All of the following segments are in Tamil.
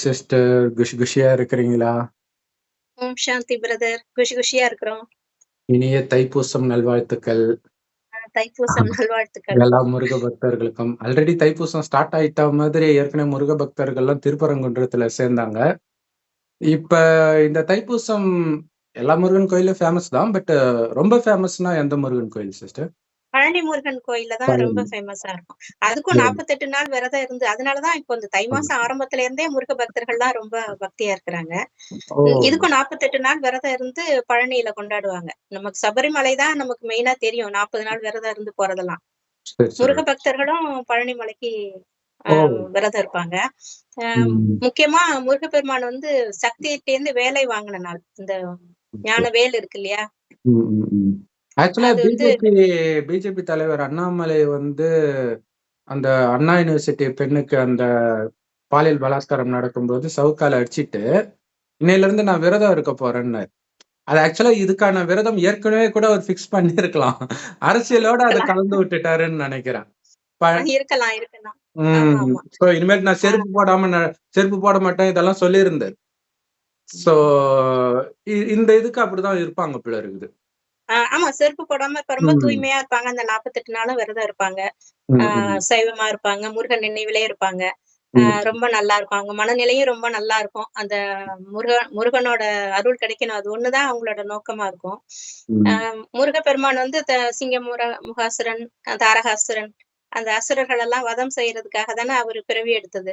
சிஸ்டர் குஷி குஷியா இருக்கிறீங்களா? ஓம் சாந்தி பிரதர். குஷியா இருக்கிறோம். இனிய தைப்பூசம் நல்வாழ்த்துக்கள். தைப்பூசம் நல்வாழ்த்துக்கள். எல்லா முருக பக்தர்களுக்கும். ஆல்ரெடி தைப்பூசம் ஸ்டார்ட் ஆயிட்ட மாதிரி ஏற்கனவே முருக பக்தர்கள்லாம் திருப்பரங்குன்றத்துல சேர்ந்தாங்க. இப்ப இந்த தைப்பூசம் எல்லா முருகன் கோயிலும் ஃபேமஸ் தான். பட் ரொம்ப ஃபேமஸ்னா எந்த முருகன் கோயில் சிஸ்டர்? பழனி முருகன் கோயில்ல தான் ரொம்ப ஃபேமஸா இருக்கும். அதுக்கும் 48 நாள் விரதம் இருந்து அதனாலதான் இப்போ இந்த தை மாசம் ஆரம்பத்துல இருந்தே முருக பக்தர்கள்லாம் ரொம்ப பக்தியா இருக்கிறாங்க. இதுக்கும் 48 நாள் விரதம் இருந்து பழனியில கொண்டாடுவாங்க. நமக்கு சபரிமலை தான் நமக்கு மெயினா தெரியும். 40 நாள் விரதம் இருந்து போறதெல்லாம். முருக பக்தர்களும் பழனி மலைக்கு விரதம் இருப்பாங்க. முக்கியமா முருகப்பெருமான் வந்து சக்தியிட்டேந்து வேலை வாங்கின நாள். இந்த ஞான வேல் இருக்கு இல்லையா? ஆக்சுவலா பிஜேபி தலைவர் அண்ணாமலை வந்து அந்த அண்ணா யூனிவர்சிட்டி பெண்ணுக்கு அந்த பாலியல் பலாத்காரம் நடக்கும்போது சவுக்கால அடிச்சிட்டு இன்னையில இருந்து நான் விரதம் இருக்க போறேன்னு. அது ஆக்சுவலா இதுக்கான விரதம் ஏற்கனவே கூட அவர் பிக்ஸ் பண்ணிருக்கலாம். அரசியலோட அதை கலந்து விட்டுட்டாருன்னு நினைக்கிறேன். இனிமேல் நான் செருப்பு போட மாட்டேன் இதெல்லாம் சொல்லியிருந்தாரு. சோ இந்த இதுக்கு அப்படிதான் இருப்பாங்க போல இருக்குது. ஆமா, செருப்பு போடாம இப்ப ரொம்ப தூய்மையா இருப்பாங்க. அந்த 48 நாளும் விரதம் இருப்பாங்க. சைவமா இருப்பாங்க. முருகன் நினைவிலே இருப்பாங்க. ரொம்ப நல்லா இருக்கும். அவங்க மனநிலையும் ரொம்ப நல்லா இருக்கும். அந்த முருகனோட அருள் கிடைக்கணும். அது ஒண்ணுதான் அவங்களோட நோக்கமா இருக்கும். முருகப்பெருமான் வந்து முகாசுரன், தாரகாசுரன் அந்த அசுரர்கள் எல்லாம் வதம் செய்யறதுக்காக தானே அவரு பிறவி எடுத்தது.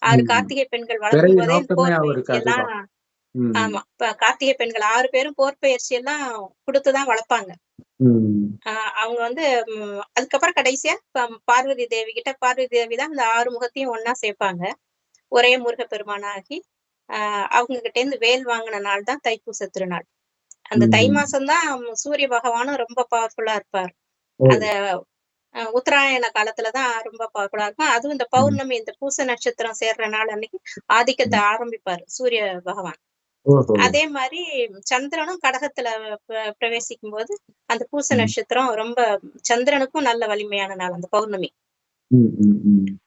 6 கார்த்திகை பெண்கள் வளர்க்கும் போதே போர் பயிற்சி எல்லாம் ஆமா. இப்ப கார்த்திகை பெண்கள் 6 பேரும் போர் பயிற்சி எல்லாம் கொடுத்துதான் வளர்ப்பாங்க. அவங்க வந்து அதுக்கப்புறம் கடைசியா பார்வதி தேவி கிட்ட பார்வதி தேவி தான் இந்த 6 முகத்தையும் ஒன்னா சேர்ப்பாங்க. ஒரே முருகப்பெருமானாகி அவங்க கிட்ட இருந்து வேல் வாங்கின நாள் தான் தைப்பூச திருநாள். அந்த தை மாசம் தான் சூரிய பகவானும் ரொம்ப பவர்ஃபுல்லா இருப்பார். அந்த உத்தராயண காலத்துலதான் ரொம்ப பவர்ஃபுல்லா இருக்கும். அதுவும் இந்த பௌர்ணமி இந்த பூச நட்சத்திரம் சேர்ற நாள் அன்னைக்கு ஆதிக்கத்தை ஆரம்பிப்பாரு சூரிய பகவான். அதே மாதிரி சந்திரனும் கடகத்துல பிரவேசிக்கும் போது அந்த பூச நட்சத்திரம் ரொம்ப சந்திரனுக்கும் நல்ல வலிமையான நாள் அந்த பௌர்ணமி.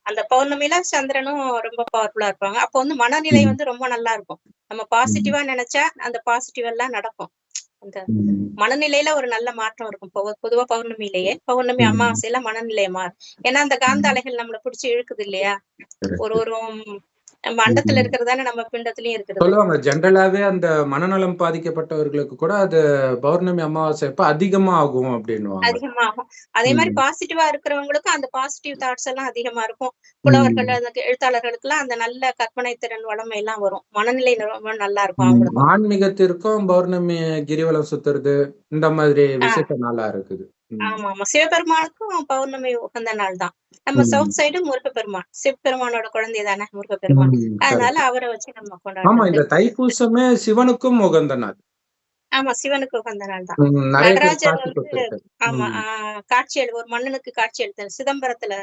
அந்த பௌர்ணமியில சந்திரனும் ரொம்ப பவர்ஃபுல்லா இருப்பாங்க. அப்போ வந்து மனநிலை வந்து ரொம்ப நல்லா இருக்கும். நம்ம பாசிட்டிவா நினைச்சா அந்த பாசிட்டிவ் எல்லாம் நடக்கும். அந்த மனநிலையில ஒரு நல்ல மாற்றம் இருக்கும். பொதுவா பௌர்ணமி அமாவாசையில மனநிலைய மாறும். ஏன்னா அந்த காந்த அலைகள் நம்மளை பிடிச்சி இழுக்குது இல்லையா? ஒரு மண்டத்துல இருக்கிறதானே நம்ம பிண்டத்திலயும் இருக்குது. சொல்லுவாங்க ஜென்ரலாவே அந்த மனநலம் பாதிக்கப்பட்டவர்களுக்கு கூட அது பௌர்ணமி அமாவாசை அப்ப அதிகமா ஆகும் அப்படின்னுவாங்க. அதிகமாகும். அதே மாதிரி பாசிட்டிவா இருக்கிறவங்களுக்கும் அந்த பாசிட்டிவ் தாட்ஸ் எல்லாம் அதிகமா இருக்கும். புலவர்கள் எழுத்தாளர்களுக்கு எல்லாம் அந்த நல்ல கற்பனை திறன் வளமை எல்லாம் வரும். மனநிலை ரொம்ப நல்லா இருக்கும் அவங்களுக்கு. ஆன்மீகத்திற்கும் பௌர்ணமி கிரிவலம் சுத்துறது இந்த மாதிரி விசேஷ நாளா இருக்குது. ஆமா ஆமா. சிவபெருமானுக்கும் பௌர்ணமி உகந்த நாள் தான். நம்ம சவுத் சைடு முருகப்பெருமான் சிவபெருமானோட குழந்தை தானே முருகப்பெருமான். அதனால அவரை வச்சு நம்ம கொண்டாடுறோம். ஆமா, இந்த தைப்பூசமே சிவனுக்கும் உகந்த நாள். ஆமா, சிவனுக்கு உகந்த நாள் தான். நடராஜர் வந்து ஆமா காட்சி ஒரு மன்னனுக்கு காட்சி எடுத்த சிதம்பரத்துல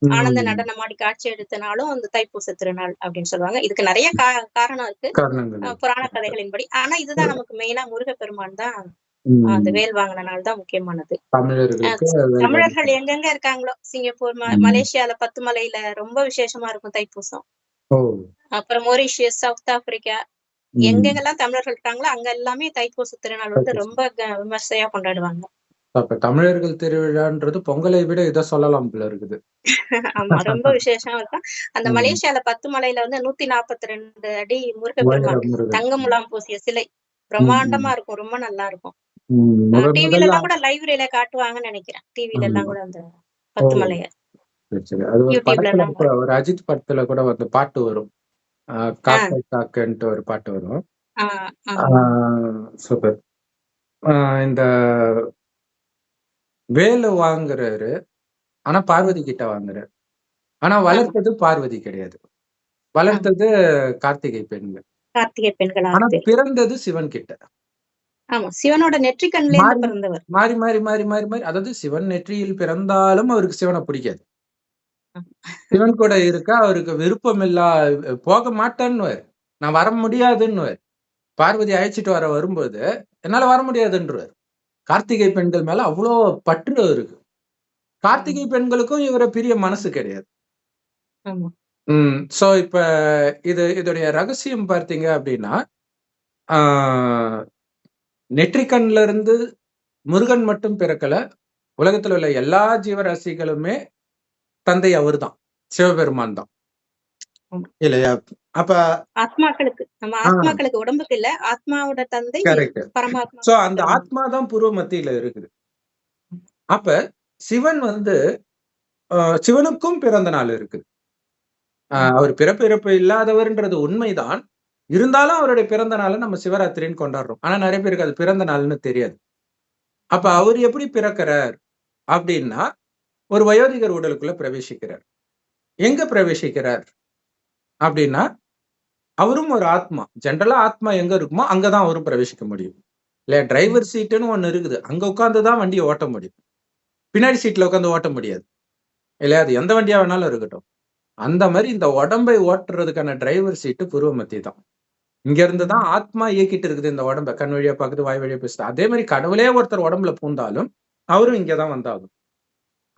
ஆனந்த நடனமாடி காட்சி எடுத்தனாலும் அந்த தைப்பூச திருநாள் அப்படின்னு சொல்லுவாங்க. இதுக்கு நிறைய காரணம் இருக்கு புராண கதைகளின்படி. ஆனா இதுதான் நமக்கு மெயினா முருகப்பெருமான் தான் அந்த வேல் வாங்கின நாள் தான் முக்கியமானது. தமிழர்கள் எங்கெங்க இருக்காங்களோ சிங்கப்பூர் மலேசியால 10 மலையில ரொம்ப விசேஷமா இருக்கும் தைப்பூசம். அப்புறம் மொரிஷியஸ் சவுத் ஆப்பிரிக்கா எங்கெங்கெல்லாம் தமிழர்கள் இருக்காங்களோ அங்க எல்லாமே தைப்பூச திருநாள் வந்து ரொம்ப விமர்சையா கொண்டாடுவாங்க. அப்ப தமிழர்கள் திருவிழான்றது பொங்கலை விட இதை சொல்லலாம் போல இருக்குது. ஆமா, ரொம்ப விசேஷமா இருக்கும். அந்த மலேசியால 10 மலையில வந்து 142 அடி முருகப்பெருமான் தங்க முலாம் பூசிய சிலை பிரம்மாண்டமா இருக்கும். ரொம்ப நல்லா இருக்கும். டிவில எல்லாம் கூட லைவ் ரிலே காட்டுவாங்கன்னு நினைக்கிறேன். டிவில எல்லாம் கூட அந்த 10 மலைய. ஒரு அஜித் படத்துல கூட வந்து பாட்டு வரும். காக்கன்ட்டு ஒரு பாட்டு வரும். சூப்பர். இந்த வேலு வாங்குறாரு, ஆனா பார்வதி கிட்ட வாங்குறாரு. ஆனா வளர்த்தது பார்வதி கிடையாது. வளர்த்தது கார்த்திகை பெண்கள். ஆனா பிறந்தது சிவன் கிட்ட. ஆமா, சிவனோட நெற்றிக்கண்ல இருந்து பிறந்தவர். மாறி மாறி மாறி மாறி மாறி அதாவது சிவன் நெற்றியில் பிறந்தாலும் அவருக்கு சிவனை பிடிக்காது. சிவன் கூட இருக்க அவருக்கு விருப்பம் இல்ல, போக மாட்டேன்னு, நான் வர முடியாதுன்னு. பார்வதி அழைச்சிட்டு வரும்போது என்னால வர முடியாதுன்றார். கார்த்திகை பெண்கள் மேல அவ்வளோ பற்று இருக்கு. கார்த்திகை பெண்களுக்கும் இவரை பிரிய மனசு கிடையாது. சோ இப்ப இதோடைய ரகசியம் பார்த்தீங்க அப்படின்னா, நெற்றிக்கண்ல இருந்து முருகன் மட்டும் பிறக்கல. உலகத்துல உள்ள எல்லா ஜீவராசிகளுமே தந்தை அவர்தான், சிவபெருமான் தான் இல்லையா? அப்ப ஆத்மாக்களுக்கு நம்ம ஆத்மாக்களுக்கு உடம்புக்கு இல்ல, ஆத்மாவோட தந்தை பரமாத்மா. சோ அந்த ஆத்மா தான் பூர்வ மத்தியில இருக்குது. அப்ப சிவன் வந்து சிவனுக்கும் பிறந்த நாள் இருக்குது. அவர் பிறப்பு இறப்பு இல்லாதவர்ன்றது உண்மைதான். இருந்தாலும் அவருடைய பிறந்த நாளை நம்ம சிவராத்திரின்னு கொண்டாடுறோம். ஆனா நிறைய பேருக்கு அது பிறந்த நாள்னு தெரியாது. அப்ப அவர் எப்படி பிறக்கிறார் அப்படின்னா, ஒரு வயோதிகர் உடலுக்குள்ள பிரவேசிக்கிறார். எங்க பிரவேசிக்கிறார் அப்படின்னா, அவரும் ஒரு ஆத்மா. ஜென்ரலா ஆத்மா எங்க இருக்குமோ அங்கதான் அவரும் பிரவேசிக்க முடியும் இல்லையா? டிரைவர் சீட்டுன்னு ஒண்ணு இருக்குது. அங்க உட்கார்ந்துதான் வண்டியை ஓட்ட முடியும். பின்னாடி சீட்ல உட்கார்ந்து ஓட்ட முடியாது இல்லையா? அது எந்த வண்டியா வேணாலும் இருக்கட்டும். அந்த மாதிரி இந்த உடம்பை ஓட்டுறதுக்கான டிரைவர் சீட்டு பூர்வ மத்தி தான். இங்க இருந்துதான் ஆத்மா இயக்கிட்டு இருக்குது இந்த உடம்ப. கண் வழியா பாக்குது, வாய் வழியா பேசுது. அதே மாதிரி கடவுளே ஒருத்தர் உடம்புல பூந்தாலும் அவரும் இங்கதான் வந்தாகும்.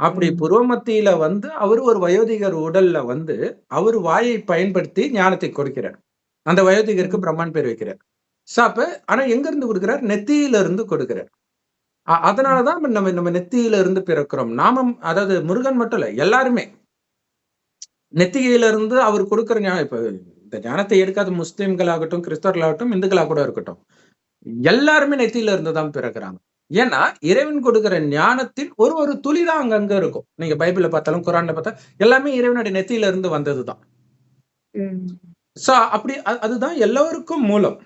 அப்படி பூர்வ மத்தியில வந்து அவரு ஒரு வயோதிகர் உடல்ல வந்து அவர் வாயை பயன்படுத்தி ஞானத்தை கொடுக்கிறார். அந்த வயோதிகருக்கு பிரம்மான் பேர் வைக்கிறார். அப்ப ஆனா எங்க இருந்து கொடுக்கிறார்? நெத்தியில இருந்து கொடுக்கிறார். அதனாலதான் நம்ம நெத்தியில இருந்து பிறக்கிறோம். நாமம், அதாவது முருகன் மட்டும் இல்ல, எல்லாருமே நெத்தியில இருந்து அவர் கொடுக்கிற ஞானம். இப்ப இந்த ஞானத்தை எடுக்காத முஸ்லிம்களாகட்டும், கிறிஸ்தவர்களாகட்டும், இந்துக்களா கூட இருக்கட்டும், எல்லாருமே நெத்தியில இருந்து தான் பிறக்கிறாங்க. ஏன்னா இறைவன் கொடுக்கிற ஞானத்தின் ஒரு துளி தான் அங்கங்க இருக்கும். நீங்க பைபிள்ல பார்த்தாலும் குரான்ல பார்த்தா எல்லாமே இறைவனுடைய நெத்தியில இருந்து வந்ததுதான். அப்படி அதுதான் எல்லோருக்கும் மூலம்.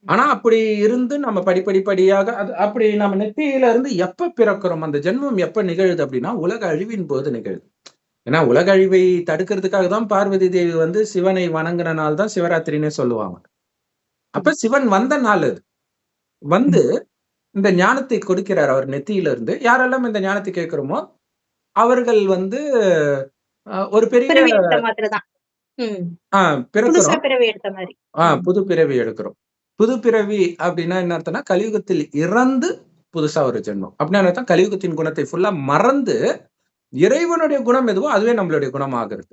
ஆனா அப்படி இருந்து நம்ம படிப்படியாக அப்படி நம்ம நெத்தியில இருந்து எப்ப பிறக்கிறோம், அந்த ஜென்மம் எப்ப நிகழுது அப்படின்னா உலக அழிவின் போது நிகழுது. ஏன்னா உலக அழிவை தடுக்கிறதுக்காக தான் பார்வதி தேவி வந்து சிவனை வணங்குற நாள் தான் சிவராத்திரின்னு சொல்லுவாங்க. அப்ப சிவன் வந்த நாள் அது. வந்து இந்த ஞானத்தை கொடுக்கிறார் அவர் நெத்தியில இருந்து. யாரெல்லாம் இந்த ஞானத்தை கேட்கிறோமோ அவர்கள் வந்து ஒரு பெரிய புது பிறவி எடுக்கிறோம். புது பிறவி அப்படின்னா என்ன அர்த்தம்னா, கலியுகத்தில் இறந்து புதுசா ஒரு ஜென்மம் அப்படின்னா அர்த்தம். கலியுகத்தின் குணத்தை ஃபுல்லா மறந்து இறைவனுடைய குணம் எதுவோ அதுவே நம்மளுடைய குணம் ஆகிறது.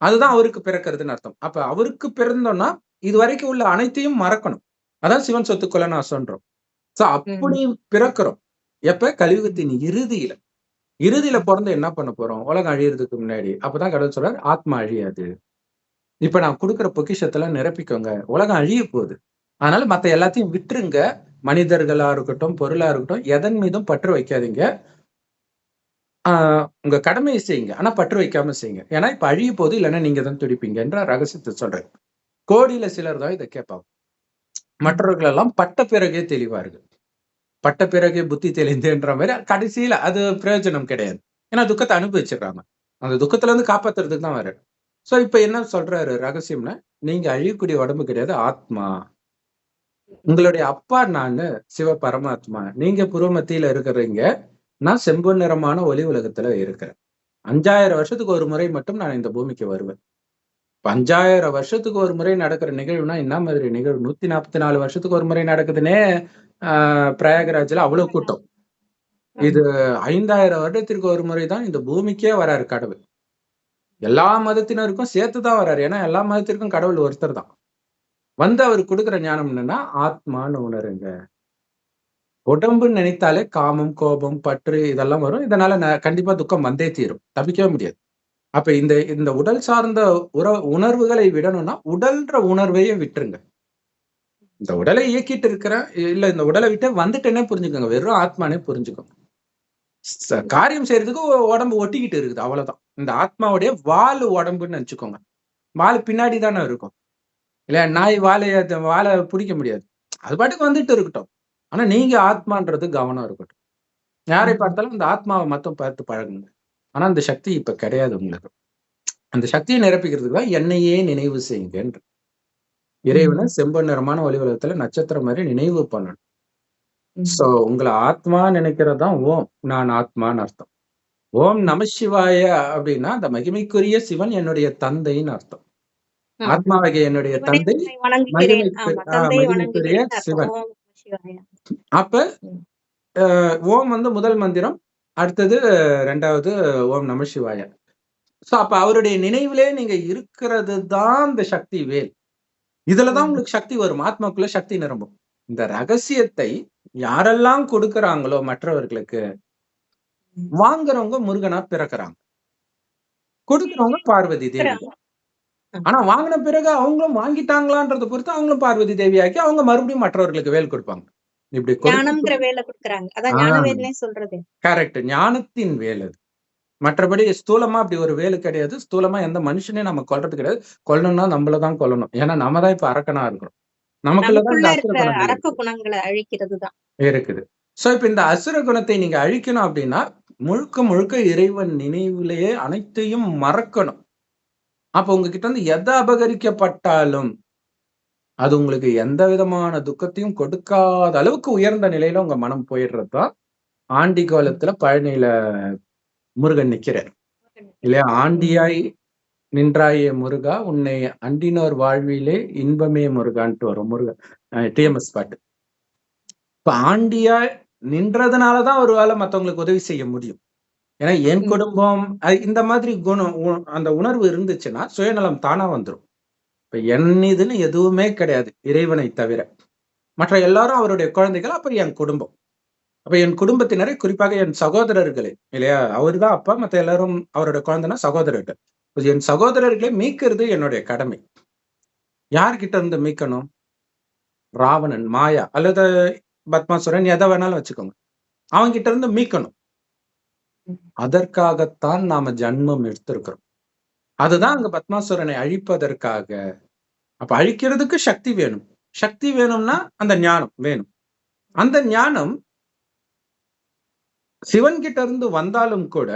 அதுதான் அவருக்கு பிறக்கிறதுன்னு அர்த்தம். அப்ப அவருக்கு பிறந்தோம்னா இது வரைக்கும் உள்ள அனைத்தையும் மறக்கணும். அதான் சிவன் சொத்துக்குள்ள நான் சொல்றோம். அப்படி பிறக்கிறோம். எப்ப? கலியுகத்தின் இறுதியில பிறந்து என்ன பண்ண போறோம்? உலகம் அழியறதுக்கு முன்னாடி. அப்பதான் கடவுள் சொல்றார், ஆத்மா அழியாது. இப்ப நான் கொடுக்குற பொக்கிஷத்தெல்லாம் நிரப்பிக்கோங்க. உலகம் அழிய போகுது. அதனால மத்த எல்லாத்தையும் விட்டுருங்க. மனிதர்களா இருக்கட்டும், பொருளா இருக்கட்டும், எதன் மீதும் பற்று வைக்காதீங்க. உங்க கடமையை செய்யுங்க. ஆனா பற்று வைக்காம செய்யுங்க. ஏன்னா இப்ப அழிய போது, இல்லைன்னா நீங்க தான் துடிப்பீங்கன்ற ரகசியத்தை சொல்றேன். கோடியில சிலர் தான் இதை கேட்பாங்க. மற்றவர்கள் எல்லாம் பட்ட பிறகே தெளிவார்கள். பட்ட பிறகே புத்தி தெளிந்துன்ற மாதிரி கடைசியில அது பிரயோஜனம் கிடையாது. ஏன்னா துக்கத்தை அனுபவிச்சிடறாங்க. அந்த துக்கத்துல இருந்து காப்பாத்துறதுக்கு தான் வர. சோ இப்ப என்ன சொல்றாரு ரகசியம்னா, நீங்க அழியக்கூடிய உடம்பு கிடையாது, ஆத்மா. உங்களுடைய அப்பா நானு சிவ பரமாத்மா. நீங்க புறமத்தியில இருக்கிறீங்க. நான் செம்பொன் நிறமான ஒளி உலகத்துல இருக்கிறேன். 5000 வருஷத்துக்கு ஒரு முறை மட்டும் நான் இந்த பூமிக்கு வருவேன். 5000 வருஷத்துக்கு ஒரு முறை நடக்கிற நிகழ்வுனா என்ன மாதிரி நிகழ்வு? 144 வருஷத்துக்கு ஒரு முறை நடக்குதுன்னே பிரயாகராஜ்ல அவ்வளவு கூட்டம். இது 5000 வருடத்திற்கு ஒரு முறைதான் இந்த பூமிக்கே வராரு கடவுள். எல்லா மதத்தினருக்கும் சேர்த்துதான் வராரு. ஏன்னா எல்லா மதத்திற்கும் கடவுள் ஒருத்தர் தான். வந்து அவர் கொடுக்குற ஞானம் என்னன்னா, ஆத்மான்னு உணருங்க. உடம்புன்னு நினைத்தாலே காமம், கோபம், பற்று இதெல்லாம் வரும். இதனால கண்டிப்பா துக்கம் வந்தே தீரும். தப்பிக்கவே முடியாது. அப்ப இந்த உடல் சார்ந்த உணர்வுகளை விடணும்னா உடல்ன்ற உணர்வையே விட்டுருங்க. இந்த உடலை இயக்கிட்டு இருக்கிறேன், இல்ல இந்த உடலை விட்டு வந்துட்டேன்னே புரிஞ்சுக்கோங்க. வெறும் ஆத்மானே புரிஞ்சுக்கோங்க. காரியம் செய்யறதுக்கு உடம்பு ஒட்டிக்கிட்டு இருக்குது, அவ்வளவுதான். இந்த ஆத்மாவுடைய வால் உடம்புன்னு நினைச்சுக்கோங்க. வால் பின்னாடி தானே இருக்கும் இல்லையா? நாய் வாழை பிடிக்க முடியாது. அது பாட்டுக்கு வந்துட்டு இருக்கட்டும். ஆனா நீங்க ஆத்மான்றது கவனம் இருக்கட்டும். யாரை பார்த்தாலும் இந்த ஆத்மாவை மட்டும் பார்த்து பழகுங்க. ஆனா அந்த சக்தி இப்ப கிடையாது உங்களுக்கு. அந்த சக்தியை நிரப்பிக்கிறதுக்கு தான் என்னையே நினைவு செய்யுங்க. இறைவனை செம்பொன் நிறமான ஒளி உலகத்துல நட்சத்திரம் மாதிரி நினைவு பண்ணணும். சோ உங்களை ஆத்மா நினைக்கிறதுதான் ஓம். நான் ஆத்மான்னு அர்த்தம். ஓம் நமசிவாய அப்படின்னா அந்த மகிமைக்குரிய சிவன் என்னுடைய தந்தைன்னு அர்த்தம். ஆத்மாவகை என்னுடைய தந்தை, மகிமைக்குரிய சிவன். அப்ப ஓம் வந்து முதல் மந்திரம், அடுத்தது 2வது ஓம் நமசிவாய. சோ அப்ப அவருடைய நினைவிலே நீங்க இருக்கிறது தான் இந்த சக்தி வேல். இதுலதான் உங்களுக்கு சக்தி வரும். ஆத்மாக்குள்ள சக்தி நிரம்பும். இந்த ரகசியத்தை யாரெல்லாம் கொடுக்கறாங்களோ மற்றவர்களுக்கு, வாங்குறவங்க முருகனா பிறக்கிறாங்க. கொடுக்கிறவங்க பார்வதி தேவி. ஆனா வாங்கின பிறகு அவங்களும் வாங்கிட்டாங்களான்றத பொறுத்து அவங்களும் பார்வதி தேவியாக்கி அவங்க மறுபடியும் மற்றவர்களுக்கு வேல் கொடுப்பாங்க. இப்படி ஞானம்ங்கிற வேலை கொடுக்கறாங்க. அதான் ஞான வேல்னே சொல்றது. கரெக்ட். ஞானத்தின் வேல் அது. மற்றபடி ஸ்தூலமா அப்படி ஒரு வேலு கிடையாது. ஸ்தூலமா எந்த மனுஷனையும் நம்ம கொல்றது கிடையாது. கொல்லணும்னா நம்மளதான் கொல்லணும். ஏன்னா நம்ம தான் இப்ப அரக்கனா இருக்கிறோம். நமக்குள்ளதான் இந்த அசுர குணங்கள் அரக்க குணங்களை அழிக்கிறதுதான் இருக்குது. சோ இப்ப இந்த அசுர குணத்தை நீங்க அழிக்கணும் அப்படின்னா முழுக்க முழுக்க இறைவன் நினைவிலேயே அனைத்தையும் மறக்கணும். அப்ப உங்ககிட்ட இருந்து எதை அபகரிக்கப்பட்டாலும் அது உங்களுக்கு எந்த விதமான துக்கத்தையும் கொடுக்காத அளவுக்கு உயர்ந்த நிலையில உங்க மனம் போயிடுறதுதான் ஆண்டி காலத்துல பழனியில முருகன் நிக்கிறார் இல்லையா? ஆண்டியாய் நின்றாயே முருகா உன்னை அண்டினோர் வாழ்விலே இன்பமே முருகான்ட்டு வரும் முருகன் டிஎம்எஸ் பாட்டு. இப்ப ஆண்டியா நின்றதுனாலதான் ஒரு வேளை மத்தவங்களுக்கு உதவி செய்ய முடியும். ஏன்னா என் குடும்பம் இந்த மாதிரி குணம் அந்த உணர்வு இருந்துச்சுன்னா சுயநலம் தானா வந்துடும். இப்ப என்னதுன்னு எதுவுமே கிடையாது இறைவனை தவிர. மற்ற எல்லாரும் அவருடைய குழந்தைகள். அப்புறம் என் குடும்பம். அப்ப என் குடும்பத்தினரை குறிப்பாக என் சகோதரர்களே இல்லையா? அவர்தான் அப்பா, மத்த எல்லாரும் அவரோட குழந்தைனா சகோதரர்கள். என் சகோதரர்களை மீட்கிறது என்னுடைய கடமை. யார்கிட்ட இருந்து மீட்கணும்? ராவணன், மாயா அல்லது பத்மாசுரன் எதை வேணாலும் வச்சுக்கோங்க. அவங்கிட்ட இருந்து மீட்கணும். அதற்காகத்தான் நாம ஜன்மம் எடுத்திருக்கிறோம். அதுதான் அங்க பத்மாசுரனை அழிப்பதற்காக. அப்ப அழிக்கிறதுக்கு சக்தி வேணும். சக்தி வேணும்னா அந்த ஞானம் வேணும். அந்த ஞானம் சிவன் கிட்ட இருந்து வந்தாலும் கூட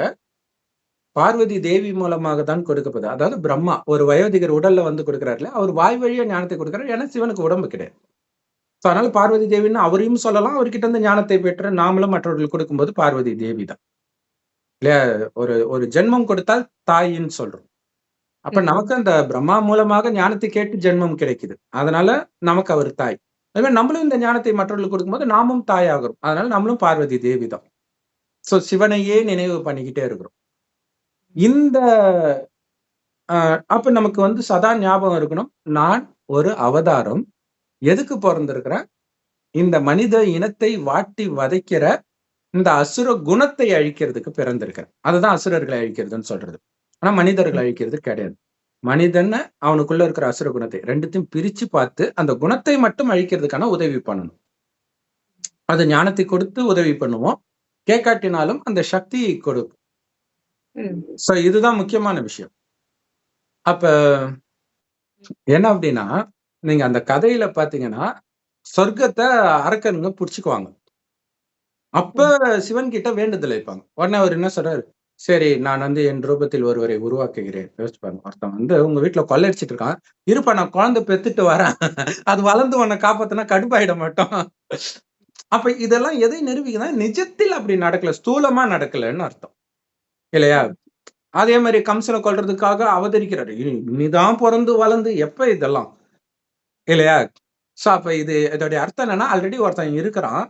பார்வதி தேவி மூலமாக தான் கொடுக்கப்படுது. அதாவது பிரம்மா ஒரு வயோதிகர் உடல்ல வந்து கொடுக்கிறாருல, அவர் வாய் வழியா ஞானத்தை கொடுக்கிறார். ஏன்னா சிவனுக்கு உடம்பு கிடையாது. அதனால பார்வதி தேவின்னு அவரையும் சொல்லலாம். அவர்கிட்ட இருந்து ஞானத்தை பெற்று நாமளும் மற்றவர்கள் கொடுக்கும்போது பார்வதி தேவி தான் இல்லையா? ஒரு ஜென்மம் கொடுத்தால் தாயின்னு சொல்றோம். அப்ப நமக்கு அந்த பிரம்மா மூலமாக ஞானத்தை கேட்டு ஜென்மம் கிடைக்குது. அதனால நமக்கு அவர் தாய். அதே மாதிரி நம்மளும் இந்த ஞானத்தை மற்றவர்களுக்கு கொடுக்கும்போது நாமும் தாயாகிறோம். அதனால நம்மளும் பார்வதி தேவி தான். சோ சிவனையே நினைவு பண்ணிக்கிட்டே இருக்கிறோம். இந்த அப்ப நமக்கு வந்து சதா ஞாபகம் இருக்கணும், நான் ஒரு அவதாரம். எதுக்கு பிறந்திருக்கிறேன்? இந்த மனித இனத்தை வாட்டி வதைக்கிற இந்த அசுர குணத்தை அழிக்கிறதுக்கு பிறந்திருக்கிறேன். அதுதான் அசுரர்களை அழிக்கிறதுன்னு சொல்றது. ஆனா மனிதர்களை அழிக்கிறது கிடையாது. மனிதன் அவனுக்குள்ள இருக்கிற அசுர குணத்தை ரெண்டுத்தையும் பிரிச்சு பார்த்து அந்த குணத்தை மட்டும் அழிக்கிறதுக்கான உதவி பண்ணணும். அது ஞானத்தை கொடுத்து உதவி பண்ணுவோம். கேட்காட்டினாலும் அந்த சக்தியை கொடுக்கும். சோ இதுதான் முக்கியமான விஷயம். அப்ப என்ன அப்படின்னா, நீங்க அந்த கதையில பாத்தீங்கன்னா சொர்க்கத்தை அரக்கனுங்க புடிச்சுக்குவாங்க. அப்ப சிவன் கிட்ட வேண்டுதல் வைப்பாங்க. உடனே அவர் என்ன சொல்றாரு? சரி, நான் வந்து என் ரூபத்தில் ஒருவரை உருவாக்குகிறேன். யோசிச்சு பாருங்க. ஒருத்தன் வந்து உங்க வீட்டுல கொள்ளையடிச்சிட்டு இருக்கான். இருப்பா நான் குழந்தை பெத்துட்டு வரேன். அது வளர்ந்து உன்னை காப்பாத்தினா கடுப்பாயிட மாட்டோம். அப்ப இதெல்லாம் எதை நிரூபிக்குதுன்னா நிஜத்தில் அப்படி நடக்கல, ஸ்தூலமா நடக்கலன்னு அர்த்தம் இல்லையா? அதே மாதிரி கம்சனை கொல்றதுக்காக அவதரிக்கிறாரு. நீதான் பிறந்து வளர்ந்து எப்ப இதெல்லாம் இல்லையா? சோ அப்ப இதோடைய அர்த்தம் என்னன்னா, ஆல்ரெடி ஒருத்தன் இருக்கிறான்.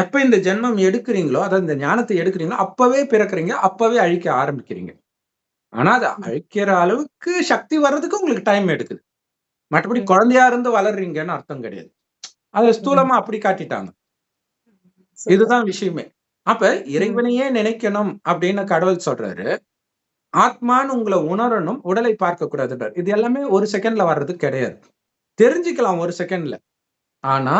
எப்ப இந்த ஜென்மம் எடுக்கிறீங்களோ, அதாவது இந்த ஞானத்தை எடுக்கிறீங்களோ அப்பவே பிறக்கிறீங்க, அப்பவே அழிக்க ஆரம்பிக்கிறீங்க. ஆனா அதை அழிக்கிற அளவுக்கு சக்தி வர்றதுக்கு உங்களுக்கு டைம் எடுக்குது. மற்றபடி குழந்தையா இருந்து வளர்றீங்கன்னு அர்த்தம் கிடையாது. அதை ஸ்தூலமா அப்படி காட்டிட்டாங்க. இதுதான் விஷயமே. அப்ப இறைவனையே நினைக்கணும் அப்படின்னு கடவுள் சொல்றாரு. ஆத்மான்னு உங்களை உணரணும், உடலை பார்க்க கூடாதுன்றார். இது எல்லாமே ஒரு செகண்ட்ல வர்றது கிடையாது. தெரிஞ்சுக்கலாம் ஒரு செகண்ட்ல. ஆனா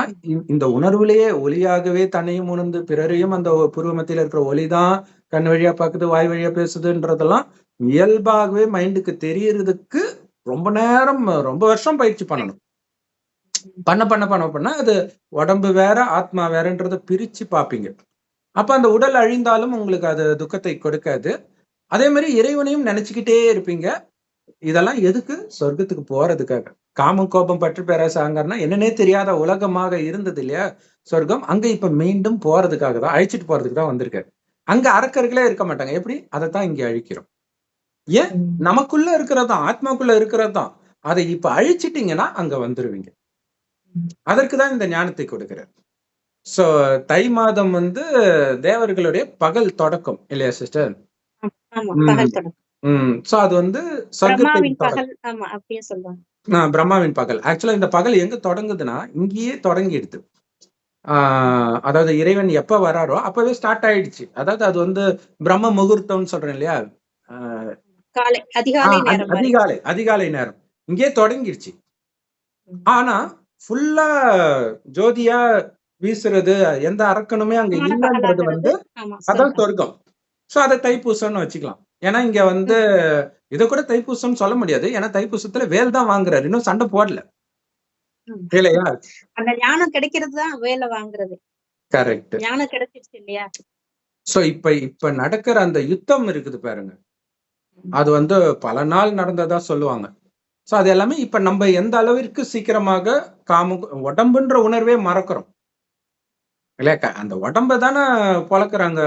இந்த உணர்வுலயே ஒளியாகவே தன்னையும் உணர்ந்து பிறரையும் அந்த புருவமத்தில இருக்கிற ஒளிதான் கண் வழியா பாக்குது, வாய் வழியா பேசுதுன்றதெல்லாம் இயல்பாகவே மைண்டுக்கு தெரியறதுக்கு ரொம்ப நேரம், ரொம்ப வருஷம் பயிற்சி பண்ணணும். பண்ண அது உடம்பு வேற ஆத்மா வேறன்றத பிரிச்சு பாப்பீங்க. அப்ப அந்த உடல் அழிந்தாலும் உங்களுக்கு அது துக்கத்தை கொடுக்காது. அதே மாதிரி இறைவனையும் நினைச்சுக்கிட்டே இருப்பீங்க. இதெல்லாம் எதுக்கு? சொர்க்கத்துக்கு போறதுக்காக. காமம், கோபம், பற்று, பேராசைன்னா என்னன்னே தெரியாத உலகமாக இருந்தது இல்லையா சொர்க்கம். அங்க இப்ப மீண்டும் போறதுக்காக தான், அழிச்சிட்டு போறதுக்கு தான் வந்திருக்காரு. அங்க அரக்கர்களே இருக்க மாட்டாங்க. எப்படி? அதைத்தான் இங்க அழிக்கிறோம். ஏன்? நமக்குள்ள இருக்கிறதான், ஆத்மாக்குள்ள இருக்கிறதான். அதை இப்ப அழிச்சிட்டீங்கன்னா அங்க வந்துருவீங்க. அதற்குதான் இந்த ஞானத்தை கொடுக்கிறார். சோ தை மாதம் வந்து தேவர்களுடைய பகல் தொடக்கம் இல்லையா சிஸ்டர்? சோ அது வந்து சொர்க்கத்தை பிரம்மாவின் பகல். ஆமா, அப்படியே சொல்லுவாங்க. பிரம்மாவின் பகல். ஆக்சுவலா இந்த பகல் எங்க தொடங்குதுன்னா, இங்கேயே தொடங்கிடுது. அதாவது இறைவன் எப்ப வராரோ அப்பவே ஸ்டார்ட் ஆயிடுச்சு. அதாவது அது வந்து பிரம்ம முகூர்த்தம்னு சொல்றேன் இல்லையா? காலை அதிகாலை நேரம் வரை. அதிகாலை நேரம் இங்கே தொடங்கிடுச்சு. ஆனா ஃபுல்லா ஜோதியா வீசுறது எந்த அரக்கனுமே அங்க இல்லைன்றது வந்து அதான் சொர்க்கம். சோ அதை தைப்பூசம்னு வச்சுக்கலாம். ஏன்னா இங்க வந்து இதை கூட தைப்பூசம் சொல்ல முடியாது. ஏன்னா தைப்பூசத்துல வேல் தான் வாங்குறாரு, இன்னும் சண்டை போடல இல்லையா? அந்த ஞானம் கிடைக்கிறது தான் வேலை வாங்குறது. கரெக்ட். ஞானம் கிடைச்சிருச்சு இல்லையா? சோ இப்ப நடக்கிற அந்த யுத்தம் இருக்குது பாருங்க, அது வந்து பல நாள் நடந்ததா சொல்லுவாங்க. சோ அது எல்லாமே இப்ப நம்ம எந்த அளவிற்கு சீக்கிரமாக உடம்புன்ற உணர்வே மறக்கிறோம் இல்லையா? அந்த உடம்ப தானே பொழக்கிறாங்க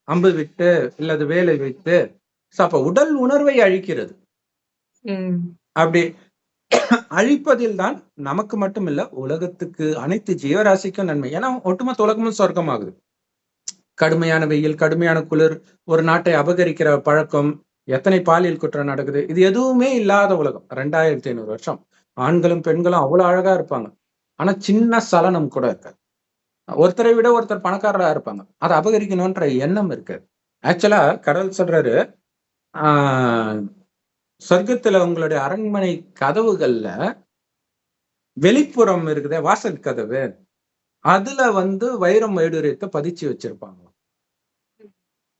அம்பு விட்டு இல்லது வேலை வைத்து. சோ அப்ப உடல் உணர்வை அழிக்கிறது. அப்படி அழிப்பதில் தான் நமக்கு மட்டுமில்ல, உலகத்துக்கு அனைத்து ஜீவராசிக்கும் நன்மை. ஏன்னா ஒட்டுமொத்த உலகமும் சொர்க்கமாகுது. கடுமையான வெயில், கடுமையான குளிர், ஒரு நாட்டை அபகரிக்கிற பழக்கம், எத்தனை பாலியல் குற்றம் நடக்குது, இது எதுவுமே இல்லாத உலகம். 2500 வருஷம் ஆண்களும் பெண்களும் அவ்வளவு அழகா இருப்பாங்க. ஆனா சின்ன சலனம் கூட இருக்காது. ஒருத்தரை விட ஒருத்தர் பணக்காரரா இருப்பாங்க, அதை அபகரிக்கணும்ன்ற எண்ணம் இருக்கு. ஆக்சுவலா கடவுள் சொல்றாரு, சொர்க்கத்துல உங்களுடைய அரண்மனை கதவுகள்ல வெளிப்புறம் இருக்குதே வாசல் கதவு, அதுல வந்து வைரம் வைடூரியத்தை பதிச்சு வச்சிருப்பாங்க.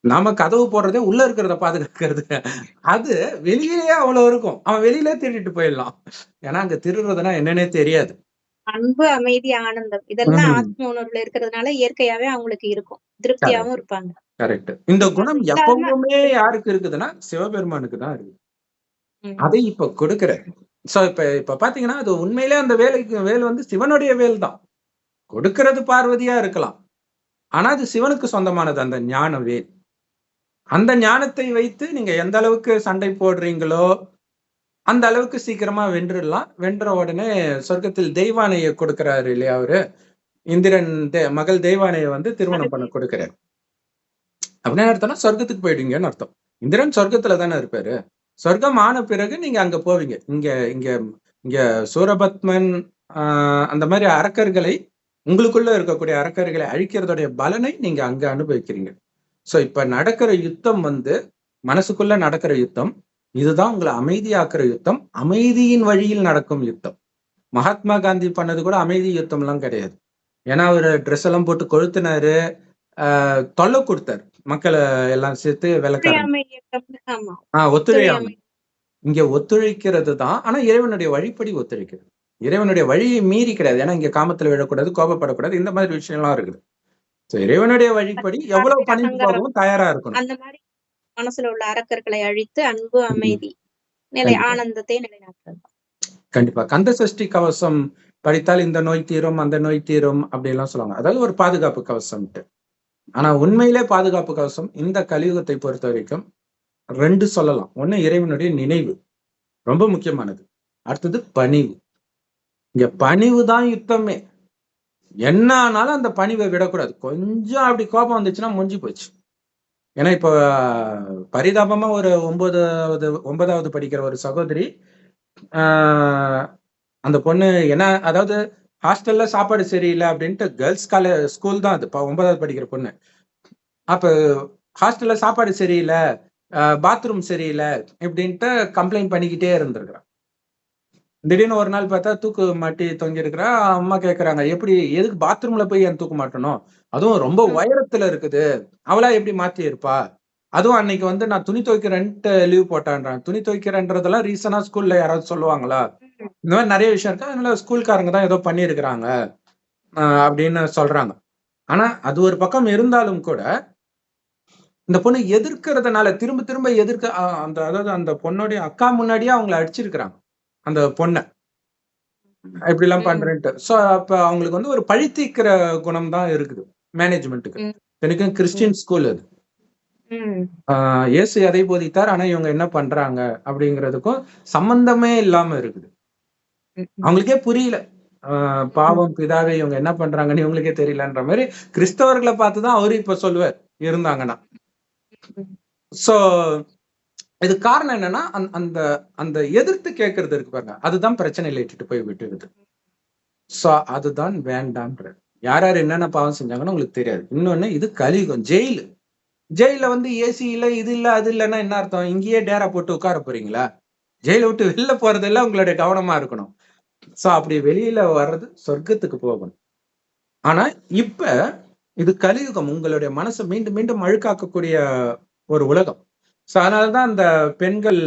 நாம கதவு போடுறதே உள்ள இருக்கிறத பாதுகாக்கிறது. அது வெளியிலேயே அவ்வளவு இருக்கும், அவன் வெளியிலே திருடிட்டு போயிடலாம். ஏன்னா அங்க திருடுறதுன்னா என்னன்னே தெரியாது. அன்பு, அமைதி, ஆனந்தம் இதெல்லாம் ஆத்ம உணர்வுல இருக்கிறதுனால இயற்கையாவே அவங்களுக்கு இருக்கும், திருப்தியாவும் இருப்பாங்க. கரெக்ட். இந்த குணம் எப்பவுமே யாருக்கு இருக்குதுன்னா சிவபெருமானுக்கு தான் இருக்கு. அதை இப்ப கொடுக்கிற. சோ இப்ப பாத்தீங்கன்னா அது உண்மையிலே அந்த வேல் வந்து சிவனுடைய வேல் தான். கொடுக்கிறது பார்வதியா இருக்கலாம், ஆனா அது சிவனுக்கு சொந்தமானது அந்த ஞான வேல். அந்த ஞானத்தை வைத்து நீங்க எந்த அளவுக்கு சண்டை போடுறீங்களோ அந்த அளவுக்கு சீக்கிரமா வென்றுடலாம். வென்ற உடனே சொர்க்கத்தில் தெய்வானையை கொடுக்கிறாரு இல்லையா அவரு, இந்திரன் மகள் தெய்வானையை வந்து திருமணம் பண்ண கொடுக்கிறார். அப்படின்னு அர்த்தம்னா சொர்க்கத்துக்கு போயிடுவீங்கன்னு அர்த்தம். இந்திரன் சொர்க்கத்துல தானே இருப்பாரு. சொர்க்கம் ஆன பிறகு நீங்க அங்க போவீங்க. இங்க இங்க இங்க சூரபத்மன் அந்த மாதிரி அரக்கர்களை, உங்களுக்குள்ள இருக்கக்கூடிய அரக்கர்களை அழிக்கிறதுடைய பலனை நீங்க அங்க அனுபவிக்கிறீங்க. சோ இப்ப நடக்கிற யுத்தம் வந்து மனசுக்குள்ள நடக்கிற யுத்தம். இதுதான் உங்களை அமைதியாக்குற யுத்தம், அமைதியின் வழியில் நடக்கும் யுத்தம். மகாத்மா காந்தி பண்ணது கூட அமைதி யுத்தம் எல்லாம் கிடையாது. ஏன்னா அவரு ட்ரெஸ் எல்லாம் போட்டு கொளுத்தினாரு, தொல்லை கொடுத்தாரு, மக்களை எல்லாம் சேர்த்து விளக்காம. ஒத்துழையாமை. இங்க ஒத்துழைக்கிறது தான், ஆனா இறைவனுடைய வழிப்படி ஒத்துழைக்கிறது. இறைவனுடைய வழியை மீறி கிடையாது. ஏன்னா இங்க காமத்துல விழக்கூடாது, கோபப்படக்கூடாது, இந்த மாதிரி விஷயம்லாம் இருக்குது. இறைவனுடைய வழிப்படி எவ்வளவு பணிந்து போகவும் தயாரா இருக்கணும். அந்த மாதிரி மனசுல உள்ள அரக்கர்களை அழித்து அன்பு, அமைதி, நிலை, ஆனந்தத்தை நிலைநாட்டுறது. கண்டிப்பா. கந்த சஷ்டி கவசம் படித்தால் இந்த நோய் தீரும், அந்த நோய் தீரும் அப்படி எல்லாம் சொல்லுவாங்க. அதாவது ஒரு பாதுகாப்பு கவசம்ட்டு. ஆனா உண்மையிலே பாதுகாப்பு கவசம் இந்த கலியுகத்தை பொறுத்த வரைக்கும் 2 சொல்லலாம். ஒண்ணு இறைவனுடைய நினைவு, ரொம்ப முக்கியமானது. அடுத்தது பணிவு. இங்க பணிவு தான் யுத்தமே. என்ன ஆனாலும் அந்த பணிவை விடக்கூடாது. கொஞ்சம் அப்படி கோபம் வந்துச்சுன்னா முடிஞ்சு போச்சு. ஏன்னா இப்ப பரிதாபமா ஒரு 9வது படிக்கிற ஒரு சகோதரி, அந்த பொண்ணு என்ன, அதாவது ஹாஸ்டல்ல சாப்பாடு சரியில்லை அப்படின்ட்டு, கேர்ள்ஸ் ஸ்கூல் தான் அது, 9வது படிக்கிற பொண்ணு. அப்ப ஹாஸ்டல்ல சாப்பாடு சரியில்லை, பாத்ரூம் சரியில்லை இப்படின்ட்டு கம்ப்ளைண்ட் பண்ணிக்கிட்டே இருந்திருக்கிறான். திடீர்னு ஒரு நாள் பார்த்தா தூக்கு மாட்டி தொங்கி இருக்கிறா. அம்மா கேட்கறாங்க, எப்படி, எதுக்கு பாத்ரூம்ல போய் ஏன் தூக்கு மாட்டணும், அதுவும் ரொம்ப உயரத்துல இருக்குது, அவளா எப்படி மாத்தி இருப்பா, அதுவும் அன்னைக்கு வந்து நான் துணி துவைக்கிறேன்ட்டு லீவ் போட்டான்றான். துணி துவைக்கிறேன்றதெல்லாம் ரீசனா ஸ்கூல்ல யாராவது சொல்லுவாங்களா? இந்த மாதிரி நிறைய விஷயம் இருக்கு, அதனால ஸ்கூல்காரங்க தான் ஏதோ பண்ணியிருக்கிறாங்க அப்படின்னு சொல்றாங்க. ஆனா அது ஒரு பக்கம் இருந்தாலும் கூட இந்த பொண்ணு எதிர்க்கிறதுனால திரும்ப திரும்ப அந்த அதாவது அந்த பொண்ணுடைய அக்கா முன்னாடியே அவங்களை அடிச்சிருக்கிறாங்க அந்த பொண்ணை, இப்படி எல்லாம் பண்றேன்ட்டு. சோ அப்ப அவங்களுக்கு வந்து ஒரு பழி தீர்க்கிற குணம் தான் இருக்குது மேனேஜ்மெண்ட்டுக்கு. எனக்கும் கிறிஸ்டியன் ஸ்கூல் அது. இயேசு எதை போதித்தார், ஆனா இவங்க என்ன பண்றாங்க அப்படிங்கிறதுக்கும் சம்பந்தமே இல்லாம இருக்குது. அவங்களுக்கே புரியல, பாவம் பிதாவே இவங்க என்ன பண்றாங்கன்னு இவங்களுக்கே தெரியலன்ற மாதிரி கிறிஸ்தவர்களை பார்த்துதான் அவரு இப்ப சொல்லுவார் இருந்தாங்கன்னா. சோ இது காரணம் என்னன்னா அந்த அந்த எதிர்த்து கேட்கறது இருக்கு பாருங்க, அதுதான் பிரச்சனையில இட்டுட்டு போய் விட்டுருது. சோ அதுதான் வேண்டாம்ன்றது. யார் யார் என்னென்ன பாவம் செஞ்சாங்கன்னு உங்களுக்கு தெரியாது. இன்னொன்னு, இது கலியுகம், ஜெயிலு. ஜெயில வந்து ஏசி இல்ல, இது இல்ல, அது இல்லைன்னா என்ன அர்த்தம்? இங்கேயே டேரா போட்டு உட்கார போறீங்களா? ஜெயில விட்டு வெளில போறதெல்லாம் உங்களுடைய கவனமா இருக்கணும். சோ அப்படி வெளியில வர்றது சொர்க்கத்துக்கு போகணும். ஆனா இப்ப இது கலியுகம், உங்களுடைய மனசை மீண்டும் மீண்டும் அழுக்காக்கக்கூடிய ஒரு உலகம். சோ அதனாலதான் அந்த பெண்கள்,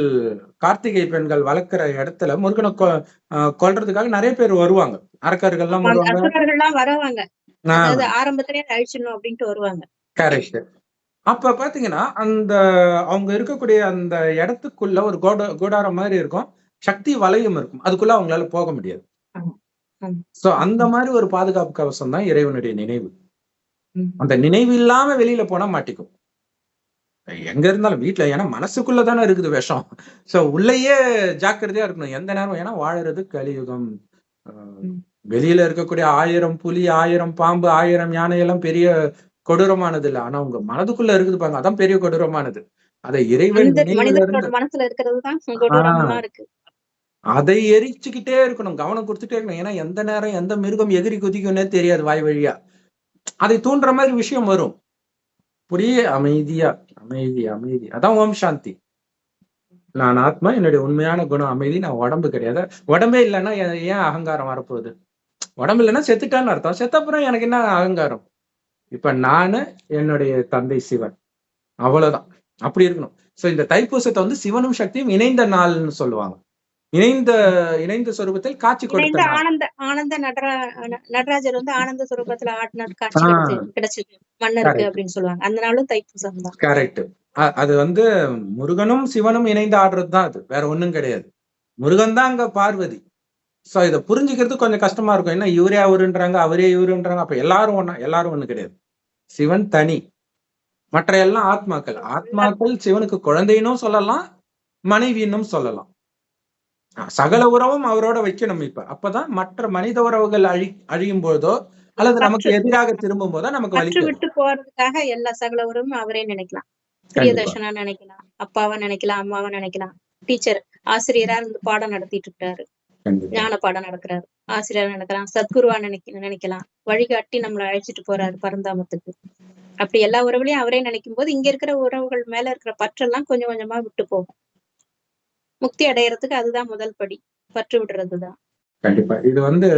கார்த்திகை பெண்கள் வளர்க்கிற இடத்துல முருகனை கொல்றதுக்காக நிறைய பேர் வருவாங்க. அரக்கர்கள்லாம் வருவாங்க. அசுரர்கள்லாம் வருவாங்க. அதாவது ஆரம்பத்திலே அழிச்சிடணும் அப்படின்ட்டு வருவாங்க. கரெக்ட். அப்ப பாத்தீங்கன்னா அந்த அவங்க இருக்கக்கூடிய அந்த இடத்துக்குள்ள ஒரு கூடாரம் மாதிரி இருக்கும், சக்தி வலயம் இருக்கும், அதுக்குள்ள அவங்களால போக முடியாது. சோ அந்த மாதிரி ஒரு பாதுகாப்பு கவசம் தான் இறைவனுடைய நினைவு. அந்த நினைவு இல்லாம வெளியில போனா மாட்டிக்கும். எங்க இருந்தாலும் வீட்டுல, ஏன்னா மனசுக்குள்ளதானே இருக்குது விஷம். சோ உள்ளேயே ஜாக்கிரதையா இருக்கணும் எந்த நேரம். ஏன்னா வாழறது கலியுகம். வெளியில இருக்கக்கூடிய 1000 புலி, 1000 பாம்பு, 1000 யானை எல்லாம் பெரிய கொடூரமானது இல்ல. ஆனா உங்க மனதுக்குள்ள இருக்குது பாருங்க, அதான் பெரிய கொடூரமானது. அதை இறைவன் மனசுல இருக்கிறதுதான் கொடூரமா இருக்கு. அதை எரிச்சுக்கிட்டே இருக்கணும், கவனம் கொடுத்துட்டே இருக்கணும். ஏன்னா எந்த நேரம் எந்த மிருகம் எதிரி குதிக்கும்னே தெரியாது வாய் வழியா. அதை தூண்டுற மாதிரி விஷயம் வரும். புரிய அமைதியா, அமைதி அமைதி, அதான் ஓம் சாந்தி. நான் ஆத்மா, என்னுடைய உண்மையான குணம் அமைதி, நான் உடம்பு கிடையாது. உடம்பே இல்லைன்னா ஏன் அகங்காரம் வரப்போகுது? உடம்பு இல்லைன்னா செத்துட்டான்னு அர்த்தம். செத்தப்புறம் எனக்கு என்ன அகங்காரம்? இப்ப நானு, என்னுடைய தந்தை சிவன், அவ்வளவுதான். அப்படி இருக்கணும். சோ இந்த தைப்பூசத்தை வந்து சிவனும் சக்தியும் இணைந்த நாள்னு சொல்லுவாங்க. இணைந்த சொரூபத்தில் காட்சி கொடுத்த ஆனந்த நடராஜர் வந்து ஆனந்த சொரூபத்துல ஆடினது காட்சி கிடைச்சது மன்னருக்கு அப்படின்னு சொல்லுவாங்க. அந்த நாளும் தைப்பூசம் தான். கரெக்ட். அது வந்து முருகனும் சிவனும் இணைந்து ஆடுறதுதான், அது வேற ஒண்ணும் கிடையாது. முருகன் தான் அங்க பார்வதி. சோ இதை புரிஞ்சுக்கிறது கொஞ்சம் கஷ்டமா இருக்கும். என்ன இவரே அவருன்றாங்க, அவரே இவருன்றாங்க. அப்ப எல்லாரும் ஒண்ணா? எல்லாரும் ஒண்ணு கிடையாது. சிவன் தனி, மற்ற எல்லாம் ஆத்மாக்கள். ஆத்மாக்கள் சிவனுக்கு குழந்தைன்னும் சொல்லலாம், மனைவின்னும் சொல்லலாம். சகல உறவும் அவரோட வைக்கணும். இப்ப அப்பதான் மற்ற மனித உறவுகள் அழியும் போதோ அல்லது நமக்கு எதிராக திரும்பும் போதோ நமக்கு வலி விட்டு போறதுக்காக எல்லா சகல உறவும் அவரே நினைக்கலாம். பிரியதர்ஷனா நினைக்கலாம், அப்பாவை நினைக்கலாம், அம்மாவை நினைக்கலாம். டீச்சர், ஆசிரியரா இருந்து பாடம் நடத்திட்டு இருக்காரு, ஞான பாடம் நடக்கிறாரு, ஆசிரியரா நினைக்கலாம், சத்குருவா நினைக்கலாம், வழிகாட்டி நம்மளை அழைச்சிட்டு போறாரு பரந்தாமத்துக்கு. அப்படி எல்லா உறவுலையும் அவரே நினைக்கும் போது இங்க இருக்கிற உறவுகள் மேல இருக்கிற பற்றெல்லாம் கொஞ்சம் கொஞ்சமா விட்டு போகும். முக்தி அடையறதுக்கு அதுதான் முதல் படி, பற்று விடுறதுதான். கண்டிப்பா. இது வந்து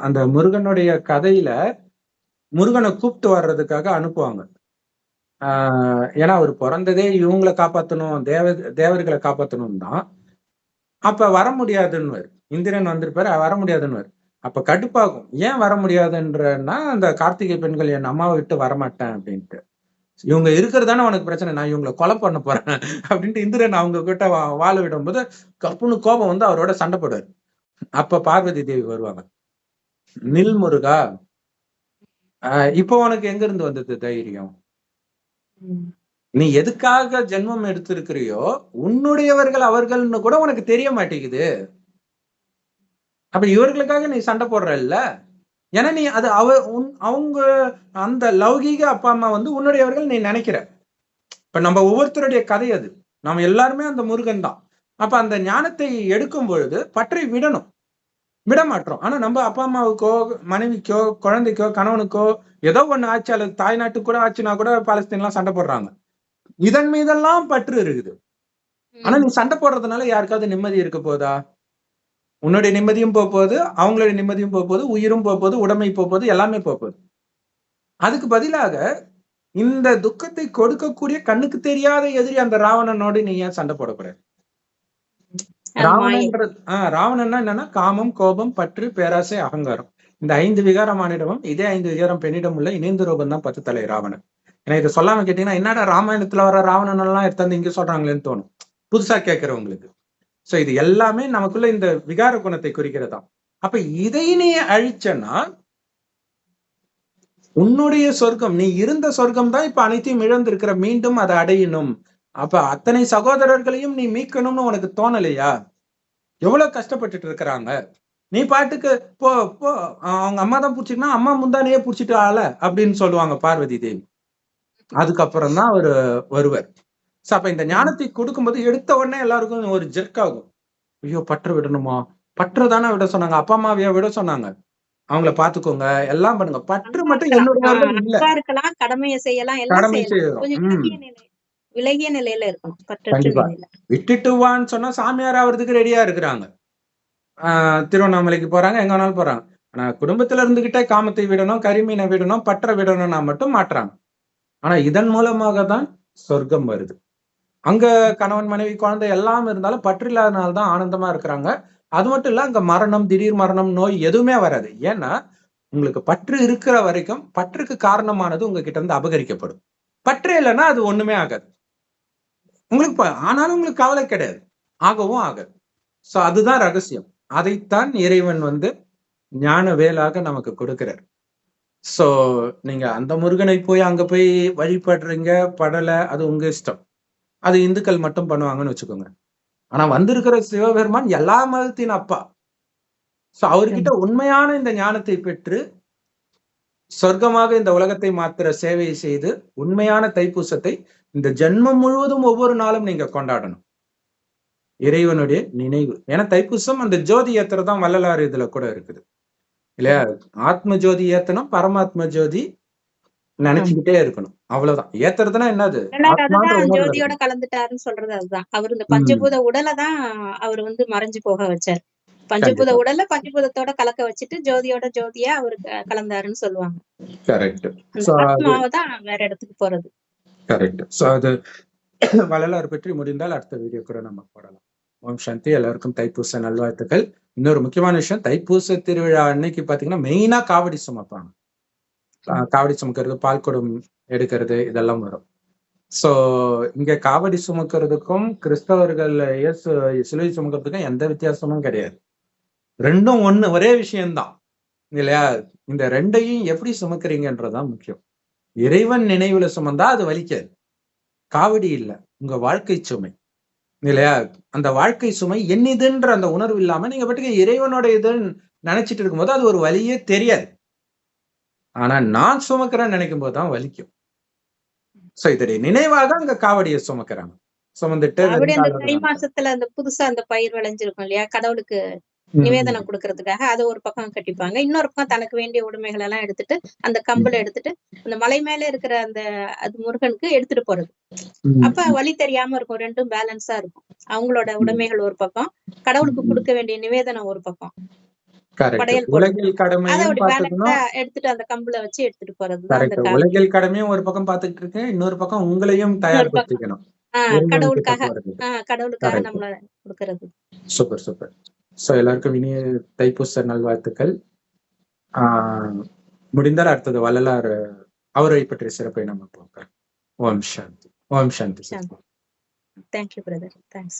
அந்த முருகனுடைய கதையில முருகனை கூப்பிட்டு வர்றதுக்காக அனுப்புவாங்க. ஏன்னா அவர் பிறந்ததே இவங்களை காப்பாற்றணும், தேவர்களை காப்பாற்றணும் தான். அப்ப வர முடியாதுன்னு இந்திரன் வந்திருப்பாரு, வர முடியாதுன்னு. அப்ப கடுப்பாகும், ஏன் வர முடியாதுன்றன்னா அந்த கார்த்திகை பெண்கள் என் அம்மாவை விட்டு வரமாட்டேன் அப்படின்ட்டு. இவங்க இருக்கிறதானே உனக்கு பிரச்சனை, நான் இவங்களை கொலை பண்ண போறேன் அப்படின்ட்டு இந்திரன் அவங்க கிட்ட வாழ விடும் போது கப்புன்னு கோபம் வந்து அவரோட சண்டை போடுவார். அப்ப பார்வதி தேவி வருவாங்க, நில் முருகா, இப்போ உனக்கு எங்க இருந்து வந்தது தைரியம்? நீ எதுக்காக ஜென்மம் எடுத்திருக்கிறியோ உன்னுடையவர்கள் அவர்கள்னு கூட உனக்கு தெரிய மாட்டேங்குது. அப்ப இவர்களுக்காக நீ சண்டை போடுறல்ல. ஏன்னா நீ அது அவங்க அந்த லௌகீக அப்பா அம்மா வந்து உன்னுடையவர்கள் நீ நினைக்கிற. இப்ப நம்ம ஒவ்வொருத்தருடைய கதை அது, நம்ம எல்லாருமே அந்த முருகன் தான். அப்ப அந்த ஞானத்தை எடுக்கும் பொழுது பற்றை விடணும், விட மாட்டோம். ஆனா நம்ம அப்பா அம்மாவுக்கோ மனைவிக்கோ குழந்தைக்கோ கணவனுக்கோ ஏதோ ஒண்ணு ஆச்சு, அல்லது தாய்நாட்டுக்கு கூட ஆச்சுன்னா கூட பாலஸ்தீன்லாம் சண்டை போடுறாங்க. இதன் மீதெல்லாம் பற்று இருக்குது. ஆனா நீ சண்டை போடுறதுனால யாருக்காவது நிம்மதி இருக்க போதா? உன்னுடைய நிம்மதியும் போகுது, அவங்களுடைய நிம்மதியும் போகுது, உயிரும் போகுது, உடமை போகுது, எல்லாமே போகுது. அதுக்கு பதிலாக இந்த துக்கத்தை கொடுக்கக்கூடிய கண்ணுக்கு தெரியாத எதிரி அந்த ராவணனோடு நீ ஏன் சண்டை போடக்கூடாது? ராவணன்னா என்னன்னா காமம், கோபம், பற்று, பேராசை, அகங்காரம். இந்த 5 விகாரமானிடமும் இதே 5 விகாரம் பெண்ணிடம் உள்ள இணைந்த ரூபம் தான் 10 தலை ராவணன். ஏன்னா இதை சொல்லாம கேட்டீங்கன்னா என்னடா ராமாயணத்துல வர ராவணன் எல்லாம் எடுத்தாந்து இங்க சொல்றாங்களேன்னு தோணும் புதுசா கேட்கிறவங்களுக்கு. சோ இது எல்லாமே நமக்குள்ள இந்த விகார குணத்தை குறிக்கிறதா. அப்ப இதை நீ அழிச்சனா உன்னுடைய சொர்க்கம், நீ இருந்த சொர்க்கம் தான் இப்ப அனைத்தையும் இழந்திருக்கிற, மீண்டும் அதை அடையணும். அப்ப அத்தனை சகோதரர்களையும் நீ மீட்கணும்னு உனக்கு தோணலையா? எவ்வளவு கஷ்டப்பட்டுட்டு இருக்கிறாங்க. நீ பாட்டுக்கு போ போ, அவங்க அம்மா தான் புடிச்சிட்டுனா அம்மா முந்தானையே புடிச்சிட்டு ஆள அப்படின்னு சொல்லுவாங்க பார்வதி தேவி. அதுக்கப்புறம் தான் அவரு வருவர். சோ அப்ப இந்த ஞானத்தை கொடுக்கும்போது எடுத்த உடனே எல்லாருக்கும் ஒரு ஜெர்க் ஆகும். ஐயோ பற்று விடணுமா? பற்று தானே விட சொன்னாங்க, அப்பா அம்மாவையா விட சொன்னாங்க, அவங்கள பாத்துக்கோங்க, எல்லாம் பண்ணுங்க, பற்று மட்டும் என்னுடைய இல்ல. இருக்கலாம், கடமையை செய்யலாம், எல்லாம் செய்யலாம். கொஞ்சம் விலகிய நிலையில இருக்கணும், பற்றற்ற நிலையில. விட்டுட்டு வான்னு சொன்னா சாமியார் ஆவறதுக்கு ரெடியா இருக்கிறாங்க. திருவண்ணாமலைக்கு போறாங்க, எங்க வேணாலும் போறாங்க. ஆனா குடும்பத்துல இருந்துகிட்டே காமத்தை விடணும், கரிமீனை விடணும், பற்ற விடணும்னா மட்டும் மாற்றாங்க. ஆனா இதன் மூலமாக தான் சொர்க்கம் வருது. அங்க கணவன் மனைவி குழந்தை எல்லாம் இருந்தாலும் பற்று இல்லாதனால்தான் ஆனந்தமா இருக்கிறாங்க. அது மட்டும் இல்ல, அங்க மரணம், திடீர் மரணம், நோய் எதுவுமே வராது. ஏன்னா உங்களுக்கு பற்று இருக்கிற வரைக்கும் பற்றுக்கு காரணமானது உங்ககிட்ட இருந்து அபகரிக்கப்படும். பற்று இல்லைன்னா அது ஒண்ணுமே ஆகாது உங்களுக்கு. ஆனாலும் உங்களுக்கு கவலை கிடையாது, ஆகவும் ஆகாது. சோ அதுதான் ரகசியம். அதைத்தான் இறைவன் ஞான வேலாக நமக்கு கொடுக்கிறார். சோ நீங்க அந்த முருகனை போய் அங்க போய் வழிபடுறீங்க, படல, அது உங்க இஷ்டம். அது இந்துக்கள் மட்டும் பண்ணுவாங்கன்னு வச்சுக்கோங்க. ஆனா வந்திருக்கிற சிவபெருமான் எல்லா மதத்தின் அப்பா. சோ அவர்கிட்ட உண்மையான இந்த ஞானத்தை பெற்று சொர்க்கமாக இந்த உலகத்தை மாத்திர சேவையை செய்து உண்மையான தைப்பூசத்தை இந்த ஜென்மம் முழுவதும் ஒவ்வொரு நாளும் நீங்க கொண்டாடணும். இறைவனுடைய நினைவு. ஏன்னா தைப்பூசம் அந்த ஜோதி ஏத்துறதான் வள்ளலார் இதுல கூட இருக்குது இல்லையா? ஆத்ம ஜோதி ஏத்தணும், பரமாத்ம ஜோதி நினைச்சுக்கிட்டே இருக்கணும், அவ்வளவுதான். ஏத்துறதுன்னா என்னது? ஜோதியோட கலந்துட்டாருன்னு சொல்றது அதுதான். அவர் இந்த பஞ்சபூத உடலை தான் அவர் மறைஞ்சு போக வச்சார். பஞ்சபூத உடல்ல பஞ்சபூதத்தோட கலக்க வச்சுட்டு ஜோதியோட ஜோதியா அவரு கலந்தாருன்னு சொல்லுவாங்க. கரெக்ட். ஆத்மாவதான் வேற இடத்துக்கு போறது. கரெக்ட். சோ அது வள்ளலார் பற்றி முடிந்தால் அடுத்த வீடியோ கூட நம்ம போடலாம். ஓம் சாந்தி. எல்லாருக்கும் தைப்பூச நல்வாழ்த்துக்கள். இன்னொரு முக்கியமான விஷயம், தைப்பூச திருவிழா அன்னைக்கு பாத்தீங்கன்னா மெயினா காவடி சுமப்பாங்க. காவடி சுமக்கிறது, பால்குடம் எடுக்கிறது, இதெல்லாம் வரும். சோ இங்க காவடி சுமக்கிறதுக்கும் கிறிஸ்தவர்கள் சிலுவை சுமக்கிறதுக்கும் எந்த வித்தியாசமும் கிடையாது. ரெண்டும் ஒண்ணு, ஒரே விஷயம்தான் இல்லையா? இந்த ரெண்டையும் எப்படி சுமக்கிறீங்கன்றதுதான் முக்கியம். இறைவன் நினைவுல சுமந்தா அது வலிக்காது. காவடி இல்ல, உங்க வாழ்க்கை சுமை இல்லையா? அந்த வாழ்க்கை சுமை என்னதுன்ற அந்த உணர்வு இல்லாம நீங்க பட்டுக்கு இறைவனோட இதுன்னு நினைச்சிட்டு இருக்கும்போது அது ஒரு வலியே தெரியாது. ஆனா நான் சுமக்கிறேன்னு நினைக்கும் போதுதான் வலிக்கும். சோ இதோடைய நினைவாக அங்க காவடியை சுமக்கிறாங்க. சுமந்துட்டு தை மாசத்துல அந்த புதுசா அந்த பயிர் விளைஞ்சிருக்கும் இல்லையா, கடவுளுக்கு நிவேதனம் கொடுக்கறதுக்காக அதை ஒரு பக்கம் கட்டிப்பாங்க. இன்னொரு பக்கம் தனக்கு வேண்டிய உடைமைகள் எல்லாம் எடுத்துட்டு அந்த கம்பளை எடுத்துட்டு அந்த மலை மேல இருக்கிற அந்த அது முருகனுக்கு எடுத்துட்டு போறது. அப்ப வழி தெரியாம இருக்கும், ரெண்டும் பேலன்ஸா இருக்கும். அவங்களோட உடைமைகள் ஒரு பக்கம், கடவுளுக்கு கொடுக்க வேண்டிய நிவேதனம் ஒரு பக்கம், படையல் எடுத்துட்டு அந்த கம்பளை வச்சு எடுத்துட்டு போறது. உலகில் கடமையும் ஒரு பக்கம் பாத்துக்கிட்டு இருக்கு, இன்னொரு பக்கம் உங்களையும் தயார்படுத்திக்கணும் கடவுளுக்காக நம்மள கொடுக்கறது. Super super. சோ எல்லாருக்கும் இனிய தைப்பூச நல்வாழ்த்துக்கள். முடிந்தால் அடுத்தது வள்ளலார் அவரை பற்றிய சிறப்பை நம்ம பார்க்கலாம். ஓம் சாந்தி. ஓம் சாந்தி. Thank you brother. தேங்க்ஸ்.